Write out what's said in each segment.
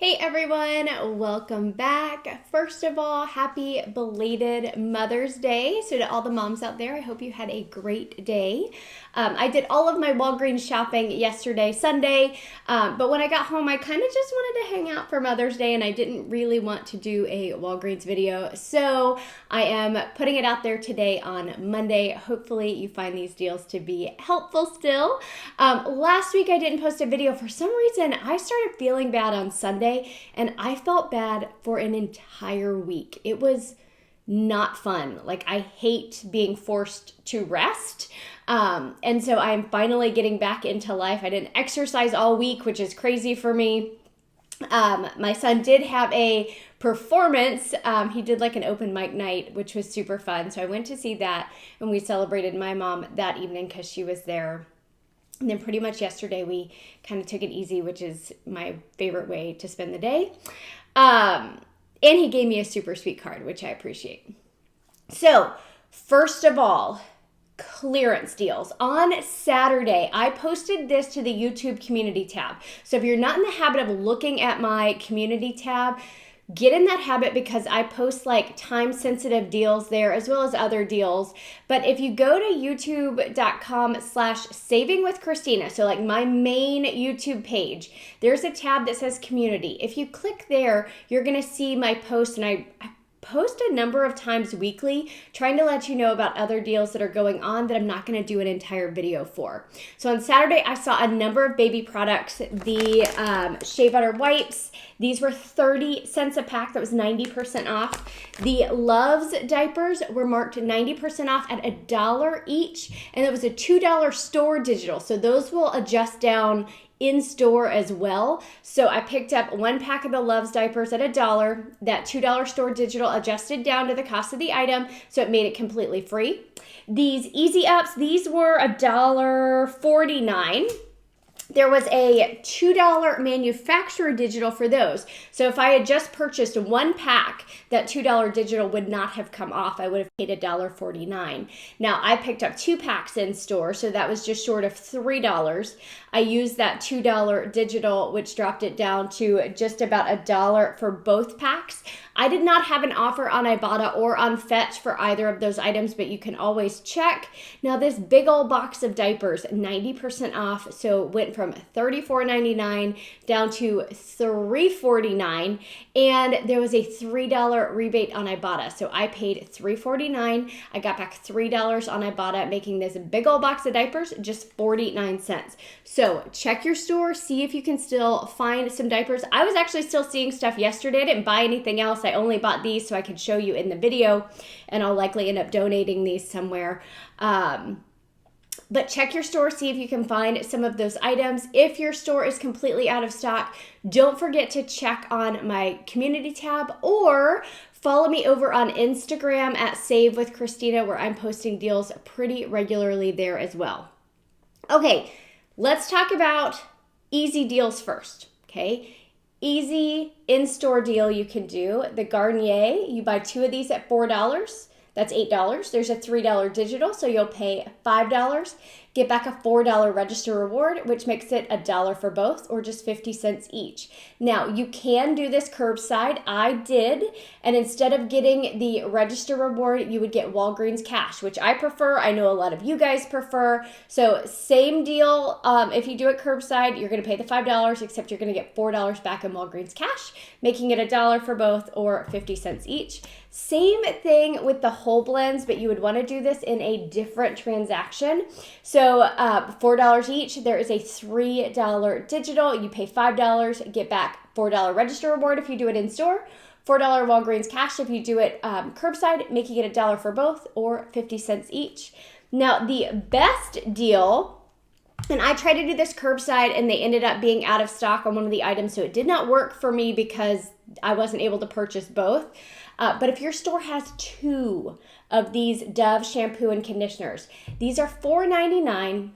Hey everyone, welcome back. First of all, happy belated Mother's Day. So to all the moms out there, I hope you had a great day. I did all of my Walgreens shopping yesterday, Sunday, but when I got home, I kind of just wanted to hang out for Mother's Day and I didn't really want to do a Walgreens video. So I am putting it out there today on Monday. Hopefully you find these deals to be helpful still. Last week I didn't post a video. For some reason, I started feeling bad on Sunday and I felt bad for an entire week. It was not fun. Like, I hate being forced to rest. And so I'm finally getting back into life. I didn't exercise all week, which is crazy for me. My son did have a performance. He did like an open mic night, which was super fun. So I went to see that and we celebrated my mom that evening because she was there. And then pretty much yesterday we kind of took it easy, which is my favorite way to spend the day. And he gave me a super sweet card, which I appreciate. So first of all, clearance deals. On Saturday, I posted this to the YouTube community tab. So if you're not in the habit of looking at my community tab, get in that habit because I post like time-sensitive deals there as well as other deals. But if you go to youtube.com/savingwithchristina, so like my main YouTube page, there's a tab that says community. If you click there, you're going to see my post, and I post a number of times weekly trying to let you know about other deals that are going on that I'm not going to do an entire video for. So on Saturday, I saw a number of baby products. The shea butter wipes, these were 30 cents a pack. That was 90% off. The Loves diapers were marked 90% off at $1 each, and it was a $2 store digital. So those will adjust down in store as well. So I picked up one pack of the Loves diapers at $1. That $2 store digital adjusted down to the cost of the item, so it made it completely free. These Easy Ups, these were $1.49. There was a $2 manufacturer digital for those. So if I had just purchased one pack, that $2 digital would not have come off. I would have paid $1.49. Now I picked up 2 packs in store, so that was just short of $3. I used that $2 digital, which dropped it down to just about $1 for both packs. I did not have an offer on Ibotta or on Fetch for either of those items, but you can always check. Now this big old box of diapers, 90% off, so it went from $34.99 down to $3.49, and there was a $3 rebate on Ibotta. So I paid $3.49. I got back $3 on Ibotta, making this big old box of diapers just 49 cents. So check your store, see if you can still find some diapers. I was actually still seeing stuff yesterday. I didn't buy anything else. I only bought these so I could show you in the video, and I'll likely end up donating these somewhere. But check your store, see if you can find some of those items. If your store is completely out of stock, don't forget to check on my community tab or follow me over on Instagram at Save with Christina, where I'm posting deals pretty regularly there as well. Okay, let's talk about easy deals first, okay? Easy in-store deal you can do. The Garnier, you buy 2 of these at $4. That's $8. There's a $3 digital, so you'll pay $5. Get back a $4 register reward, which makes it $1 for both, or just 50 cents each. Now, you can do this curbside. I did, and instead of getting the register reward, you would get Walgreens cash, which I prefer. I know a lot of you guys prefer. So same deal. If you do it curbside, you're going to pay the $5, except you're going to get $4 back in Walgreens cash, making it $1 for both, or 50 cents each. Same thing with the whole blends, but you would want to do this in a different transaction. So $4 each, there is a $3 digital. You pay $5, get back $4 register reward if you do it in store, $4 Walgreens cash if you do it curbside, making it $1 for both, or 50 cents each. Now the best deal, and I tried to do this curbside and they ended up being out of stock on one of the items, so it did not work for me because I wasn't able to purchase both. But if your store has 2 of these Dove shampoo and conditioners, these are $4.99.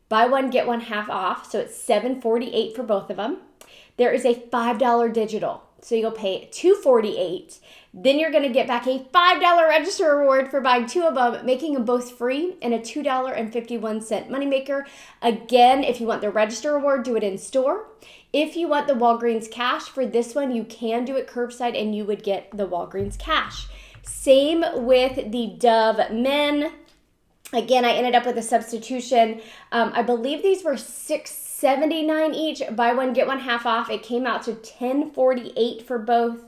Buy one, get one half off, so it's $7.48 for both of them. There is a $5 digital, so you'll pay $2.48. Then you're going to get back a $5 register reward for buying 2 of them, making them both free, and a $2.51 moneymaker. Again, if you want the register reward, do it in store. If you want the Walgreens cash, for this one, you can do it curbside and you would get the Walgreens cash. Same with the Dove Men. Again, I ended up with a substitution. I believe these were $6.79 each. Buy one, get one half off. It came out to $10.48 for both.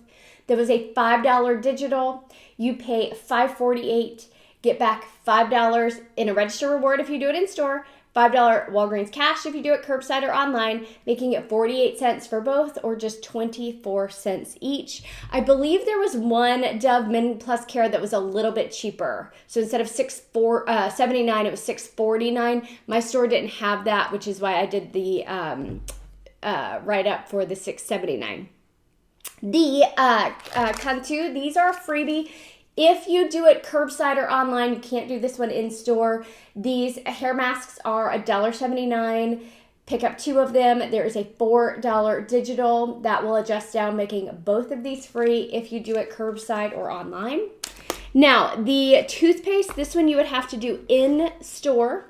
There was a $5 digital. You pay $5.48, get back $5 in a register reward if you do it in store, $5 Walgreens cash if you do it curbside or online, making it 48 cents for both or just 24 cents each. I believe there was one Dove Men Plus Care that was a little bit cheaper. So instead of $6.79, it was $6.49. My store didn't have that, which is why I did the write-up for the $6.79. The Cantu, these are a freebie. If you do it curbside or online, you can't do this one in store. These hair masks are $1.79. Pick up 2 of them. There is a $4 digital that will adjust down, making both of these free if you do it curbside or online. Now, the toothpaste, this one you would have to do in store.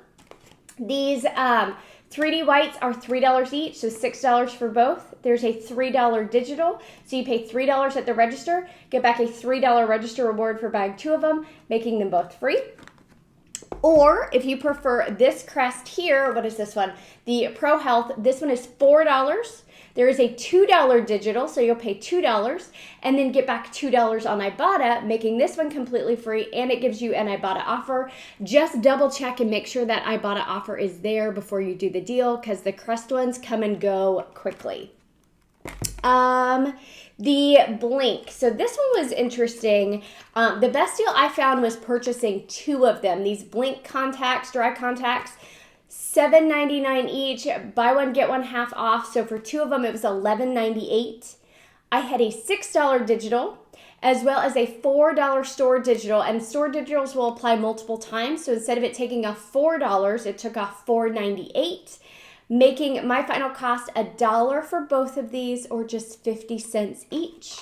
These 3D whites are $3 each, so $6 for both. There's a $3 digital, so you pay $3 at the register, get back a $3 register reward for buying 2 of them, making them both free. Or if you prefer this Crest here, what is this one? The Pro Health, this one is $4. There is a $2 digital, so you'll pay $2 and then get back $2 on Ibotta, making this one completely free, and it gives you an Ibotta offer. Just double check and make sure that Ibotta offer is there before you do the deal, because the Crest ones come and go quickly. The Blink. So this one was interesting. The best deal I found was purchasing 2 of them. These Blink contacts, dry contacts, $7.99 each. Buy one, get one half off. So for 2 of them, it was $11.98. I had a $6 digital as well as a $4 store digital, and store digitals will apply multiple times. So instead of it taking off $4, it took off $4.98, making my final cost $1 for both of these, or just 50 cents each.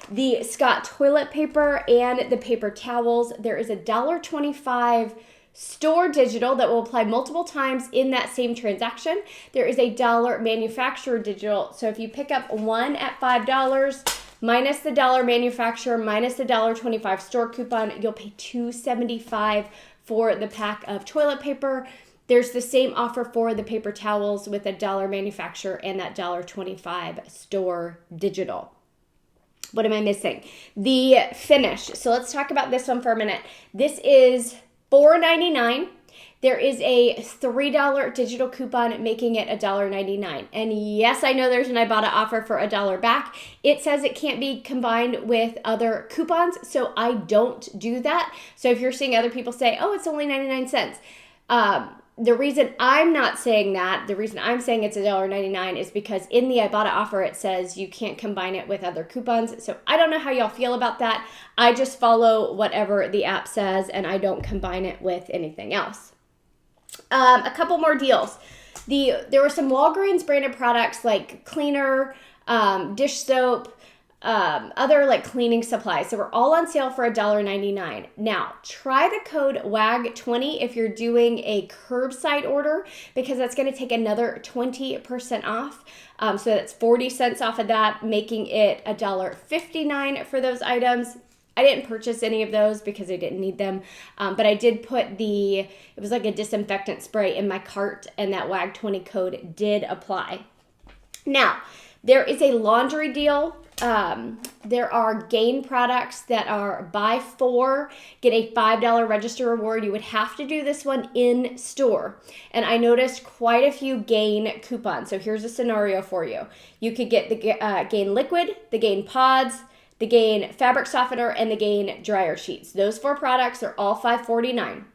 The Scott toilet paper and the paper towels, there is a $1.25 store digital that will apply multiple times in that same transaction. There is a $1 manufacturer digital. So if you pick up one at $5 minus the $1 manufacturer minus the $1.25 store coupon, you'll pay $2.75 for the pack of toilet paper. There's the same offer for the paper towels with a $1 manufacturer and that $1.25 store digital. What am I missing? The Finish. So let's talk about this one for a minute. This is $4.99. There is a $3 digital coupon making it $1.99. And yes, I know there's an Ibotta offer for $1 back. It says it can't be combined with other coupons, so I don't do that. So if you're seeing other people say, oh, it's only 99 cents. The reason I'm not saying that, the reason I'm saying it's $1.99 is because in the Ibotta offer it says you can't combine it with other coupons. So I don't know how y'all feel about that. I just follow whatever the app says and I don't combine it with anything else. A couple more deals. There were some Walgreens branded products like cleaner, dish soap, other like cleaning supplies. So we're all on sale for $1.99. Now, try the code WAG20 if you're doing a curbside order, because that's going to take another 20% off. So that's 40 cents off of that, making it $1.59 for those items. I didn't purchase any of those because I didn't need them, but I did put it was like a disinfectant spray in my cart, and that WAG20 code did apply. Now, there is a laundry deal. There are Gain products that are buy 4, get a $5 register reward. You would have to do this one in store. And I noticed quite a few Gain coupons. So here's a scenario for you. You could get the Gain liquid, the Gain pods, the Gain fabric softener, and the Gain dryer sheets. Those 4 products are all $5.49.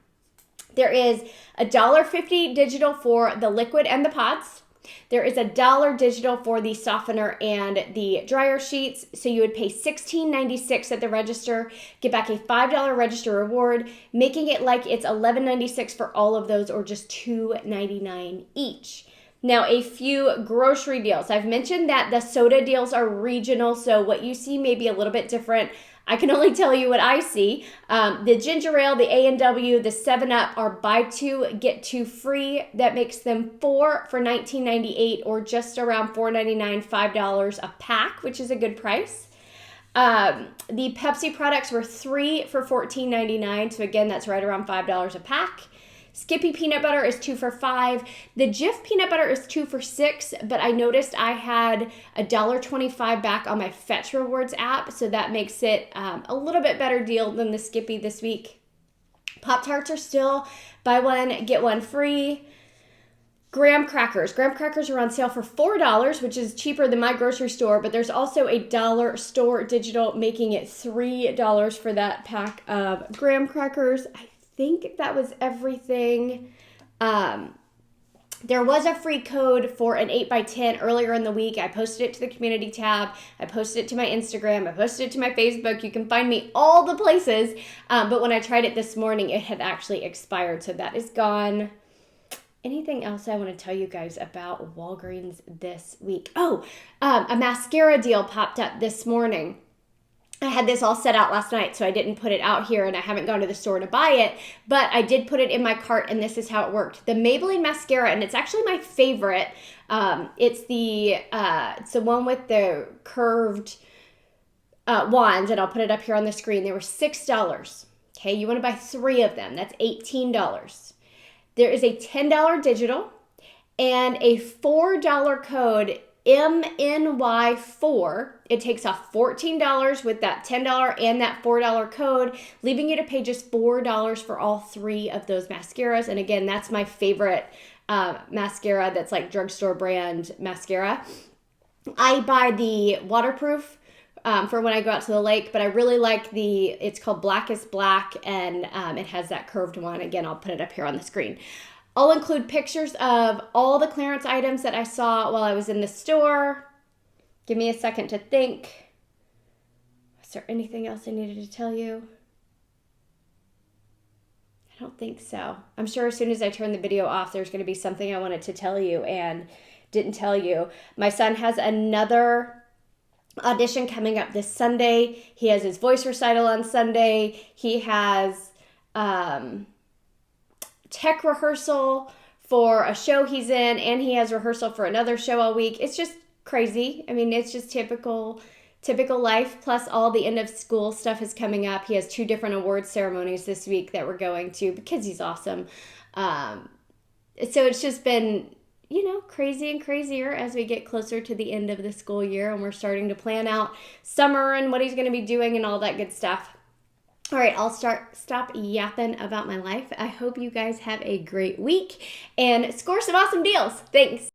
There is a $1.50 digital for the liquid and the pods. There is a $1 digital for the softener and the dryer sheets. So you would pay $16.96 at the register, get back a $5 register reward, making it like it's $11.96 for all of those, or just $2.99 each. Now, a few grocery deals. I've mentioned that the soda deals are regional, so what you see may be a little bit different I can only tell you what I see. The ginger ale, the A&W, the 7-Up are buy two, get two free. That makes them 4 for $19.98 or just around $4.99, $5 a pack, which is a good price. The Pepsi products were 3 for $14.99. So again, that's right around $5 a pack. Skippy peanut butter is 2 for $5. The Jif peanut butter is 2 for $6, but I noticed I had $1.25 back on my Fetch Rewards app, so that makes it a little bit better deal than the Skippy this week. Pop-Tarts are still buy one, get one free. Graham crackers. Graham crackers are on sale for $4, which is cheaper than my grocery store, but there's also a dollar store digital making it $3 for that pack of graham crackers. I think that was everything. There was a free code for an 8x10 earlier in the week. I posted it to the community tab. I posted it to my Instagram. I posted it to my Facebook. You can find me all the places. But when I tried it this morning, it had actually expired. So that is gone. Anything else I want to tell you guys about Walgreens this week? Oh, a mascara deal popped up this morning. I had this all set out last night, so I didn't put it out here, and I haven't gone to the store to buy it, but I did put it in my cart, and this is how it worked. The Maybelline mascara, and it's actually my favorite. It's the one with the curved wands, and I'll put it up here on the screen. They were $6. Okay, you want to buy 3 of them. That's $18. There is a $10 digital and a $4 code MNY4. It takes off $14 with that $10 and that $4 code, leaving you to pay just $4 for all 3 of those mascaras. And again, that's my favorite mascara that's like drugstore brand mascara. I buy the waterproof for when I go out to the lake, but I really like it's called Black is Black, and it has that curved one. Again, I'll put it up here on the screen. I'll include pictures of all the clearance items that I saw while I was in the store. Give me a second to think. Is there anything else I needed to tell you? I don't think so. I'm sure as soon as I turn the video off, there's going to be something I wanted to tell you and didn't tell you. My son has another audition coming up this Sunday. He has his voice recital on Sunday. He has tech rehearsal for a show he's in, and he has rehearsal for another show all week. It's just crazy. I mean, it's just typical life, plus all the end of school stuff is coming up. He has 2 different awards ceremonies this week that we're going to because he's awesome. So it's just been, crazy and crazier as we get closer to the end of the school year, and we're starting to plan out summer and what he's going to be doing and all that good stuff. All right, I'll stop yapping about my life. I hope you guys have a great week and score some awesome deals. Thanks.